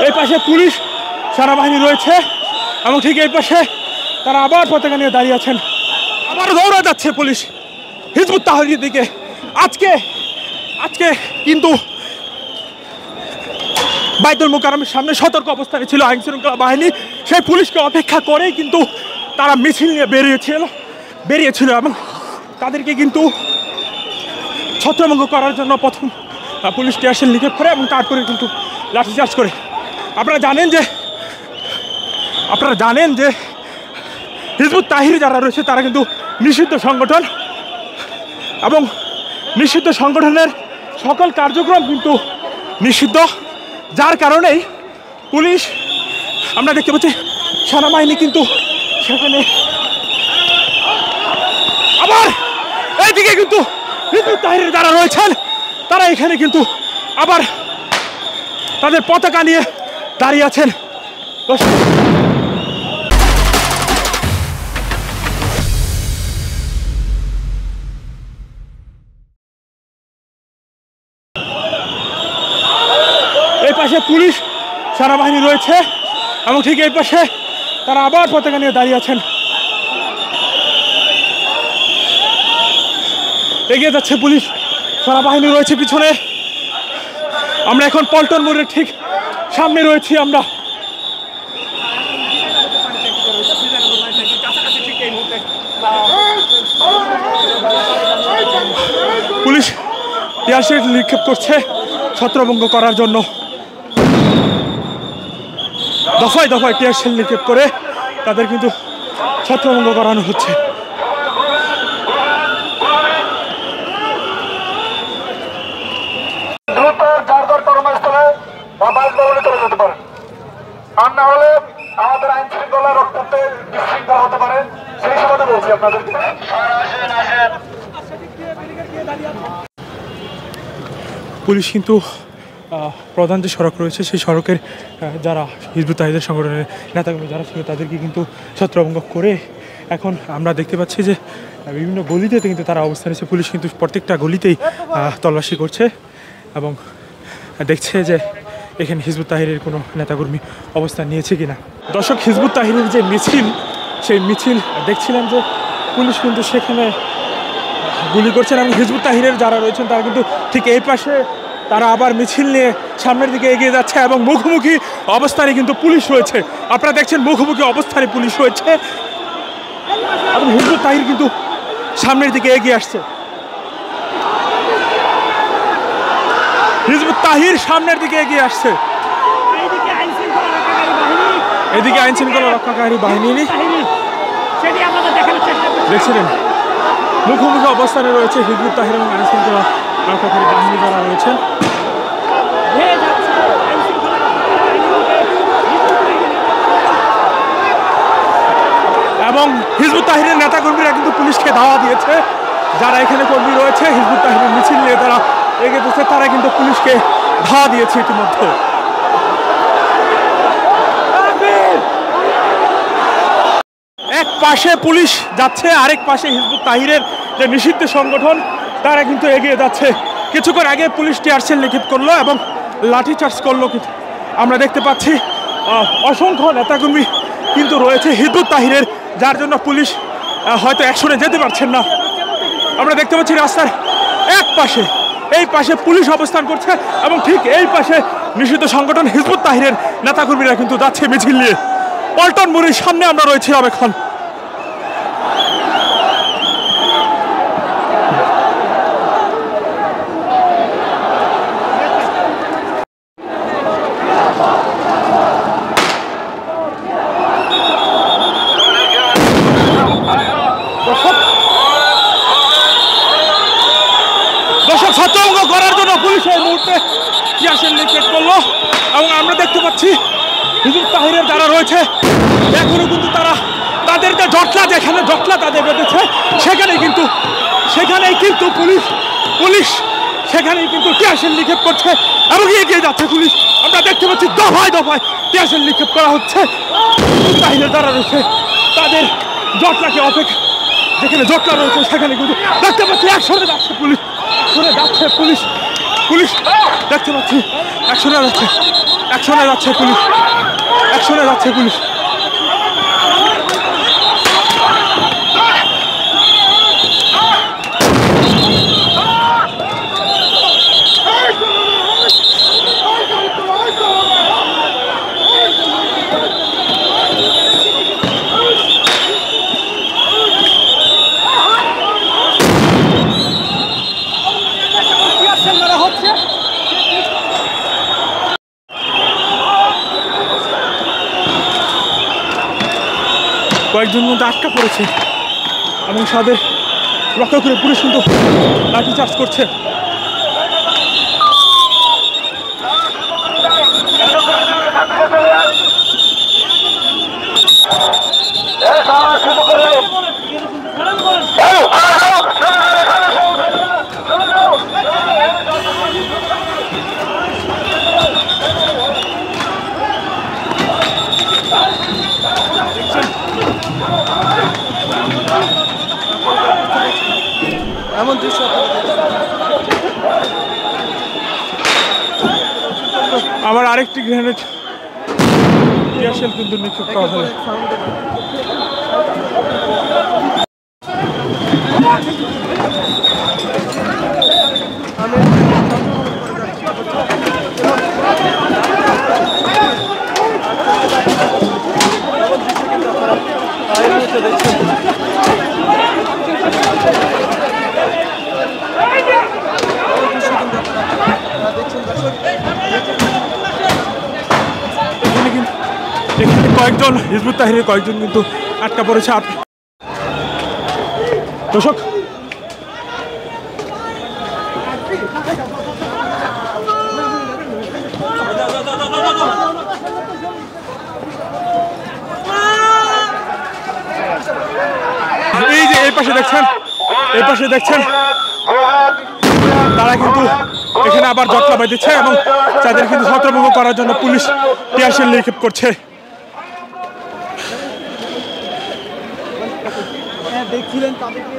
এই পাশে পুলিশ সেনাবাহিনী রয়েছে এবং ঠিক এই পাশে তারা আবার পতাকা নিয়ে দাঁড়িয়ে আছেন। আবার দৌড়া যাচ্ছে পুলিশ হিজবুত তাহরীরের দিকে। আজকে কিন্তু বাইতুল মোকাররমের সামনে সতর্ক অবস্থানে ছিল আইন শৃঙ্খলা বাহিনী। সেই পুলিশকে অপেক্ষা করেই কিন্তু তারা মিছিল নিয়ে বেরিয়েছিল এবং তাদেরকে কিন্তু ছত্রভঙ্গ করার জন্য প্রথম পুলিশ টিয়ারশেল নিক্ষেপ করে এবং তারপরে কিন্তু লাঠিচার্জ করে। আপনারা জানেন যে হিজবুত তাহরীর যারা রয়েছে তারা কিন্তু নিষিদ্ধ সংগঠন এবং নিষিদ্ধ সংগঠনের সকল কার্যক্রম কিন্তু নিষিদ্ধ, যার কারণেই পুলিশ আমরা দেখতে পাচ্ছি সেনাবাহিনী কিন্তু সেখানে আবার এইদিকে কিন্তু হিজবুত তাহরীর যারা রয়েছেন তারা এখানে কিন্তু আবার তাদের পতাকা নিয়ে দাঁড়িয়ে আছেন। এই পাশে পুলিশ সেনাবাহিনী রয়েছে এবং ঠিক এই পাশে তারা আবার পতাকা নিয়ে দাঁড়িয়ে আছেন। এগিয়ে যাচ্ছে পুলিশ, সেনাবাহিনী রয়েছে পিছনে। আমরা এখন পল্টন মোড়ের ঠিক সামনে রয়েছি। আমরা পুলিশ টিয়ারশেল নিক্ষেপ করছে ছত্রভঙ্গ করার জন্য। দফায় দফায় টিয়ারশেল নিক্ষেপ করে তাদের কিন্তু ছত্রভঙ্গ করানো হচ্ছে। আর না হলে আমাদের আইন শৃঙ্খলা রক্ষার্থে বিশৃঙ্খলা হতে পারে, সেই সময় বলছি আপনাদেরকে। পুলিশ কিন্তু প্রধান যে সড়ক রয়েছে সেই সড়কের যারা হিজবুত তাহরীর সংগঠনের নেতাকর্মী যারা ছিল তাদেরকে কিন্তু ছত্রভঙ্গ করে এখন আমরা দেখতে পাচ্ছি যে বিভিন্ন গলিতে কিন্তু তারা অবস্থান নিচ্ছে। পুলিশ কিন্তু প্রত্যেকটা গলিতেই তল্লাশি করছে এবং দেখছে যে এখানে হিজবুত তাহরীরের কোনো নেতাকর্মী অবস্থান নিয়েছে কিনা। দর্শক, হিজবুত তাহরীরের যে মিছিল সেই মিছিল দেখছিলাম যে পুলিশ কিন্তু সেখানে গুলি করছেন এবং হিজবুত তাহরীরের যারা রয়েছেন তারা কিন্তু ঠিক এই পাশে তারা আবার মিছিল নিয়ে সামনের দিকে এগিয়ে যাচ্ছে এবং মুখোমুখি অবস্থানে কিন্তু পুলিশ রয়েছে। আপনারা দেখছেন মুখোমুখি অবস্থানে পুলিশ রয়েছে এবং হিজবুত তাহরীর কিন্তু সামনের দিকে এগিয়ে আসছে। হিজবুত তাহরীর সামনের দিকে এগিয়ে আসছে। এদিকে আইন শৃঙ্খলা রক্ষাকারী বাহিনী দেখছিলেন মুখোমুখি অবস্থানে রয়েছে হিজবুত তাহরীর এবং আইন শৃঙ্খলা রক্ষাকারী বাহিনী যারা রয়েছেন। এবং হিজবুত তাহরীরের নেতাকর্মীরা কিন্তু পুলিশকে ধাওয়া দিয়েছে। যারা এখানে কর্মী রয়েছে হিজবুত তাহরীর মিছিল নিয়ে তারা এগিয়ে যাচ্ছে, তারা কিন্তু পুলিশকে ধাওয়া দিয়েছে ইতিমধ্যে। এক পাশে পুলিশ যাচ্ছে, আরেক পাশে হিজবুত তাহরীরের যে নিষিদ্ধ সংগঠন তারা কিন্তু এগিয়ে যাচ্ছে। কিছুক্ষণ আগে পুলিশ টিয়ারশেল নিক্ষেপ করলো এবং লাঠিচার্জ করলো। আমরা দেখতে পাচ্ছি অসংখ্য নেতাকর্মী কিন্তু রয়েছে হিজবুত তাহরীরের, যার জন্য পুলিশ হয়তো অ্যাকশনে যেতে পারছেন না। আমরা দেখতে পাচ্ছি রাস্তার এক পাশে এই পাশে পুলিশ অবস্থান করছে এবং ঠিক এই পাশে নিষিদ্ধ সংগঠন হিজবুত তাহরীরের নেতাকর্মীরা কিন্তু যাচ্ছে মিছিল নিয়ে। পল্টন মোড়ের সামনে আমরা রয়েছিলাম এখন। ছত্রভঙ্গ করার জন্য পুলিশ এই মুহূর্তে টিয়ারশেল নিক্ষেপ করলো এবং আমরা দেখতে পাচ্ছি হিজবুত তাহরীরের যারা রয়েছে এখনো কিন্তু তারা তাদের যে জটলা, যেখানে জটলা তাদের বেঁধেছে সেখানেই কিন্তু পুলিশ সেখানেই কিন্তু টিয়ারশেল নিক্ষেপ করছে এবং এগিয়ে যাচ্ছে পুলিশ। আমরা দেখতে পাচ্ছি দফায় দফায় টিয়ারশেল নিক্ষেপ করা হচ্ছে। হিজবুত তাহরীরের যারা রয়েছে তাদের জটলাকে অপেক্ষা, যেখানে জটলা রয়েছে সেখানে কিন্তু দেখতে পাচ্ছি একসঙ্গে যাচ্ছে পুলিশ, সরে যাচ্ছে পুলিশ পুলিশ দেখতে পাচ্ছি অ্যাকশনে যাচ্ছে পুলিশ, অ্যাকশনে যাচ্ছে পুলিশ। কয়েকজন মধ্যে আটকা পড়েছে এবং তাদের রক্ষা করে পুলিশ কিন্তু লাঠি চার্জ করছে। এমন দৃশ্য আবার আরেকটি গ্রেনেড টিয়ারশেল কিন্তু নিক্ষেপ করা হলো। এখানে কয়েকজন হিজবুত তাহরিরের কয়েকজন কিন্তু আটকা পড়েছে। দর্শক এই যে এই পাশে দেখছেন তারা কিন্তু এখানে আবার জটলা বেঁধেছে এবং তাদের কিন্তু ছত্রভঙ্গ করার জন্য পুলিশ টিয়ারশেল নিক্ষেপ করছে। দেখছিলেন তাদেরকে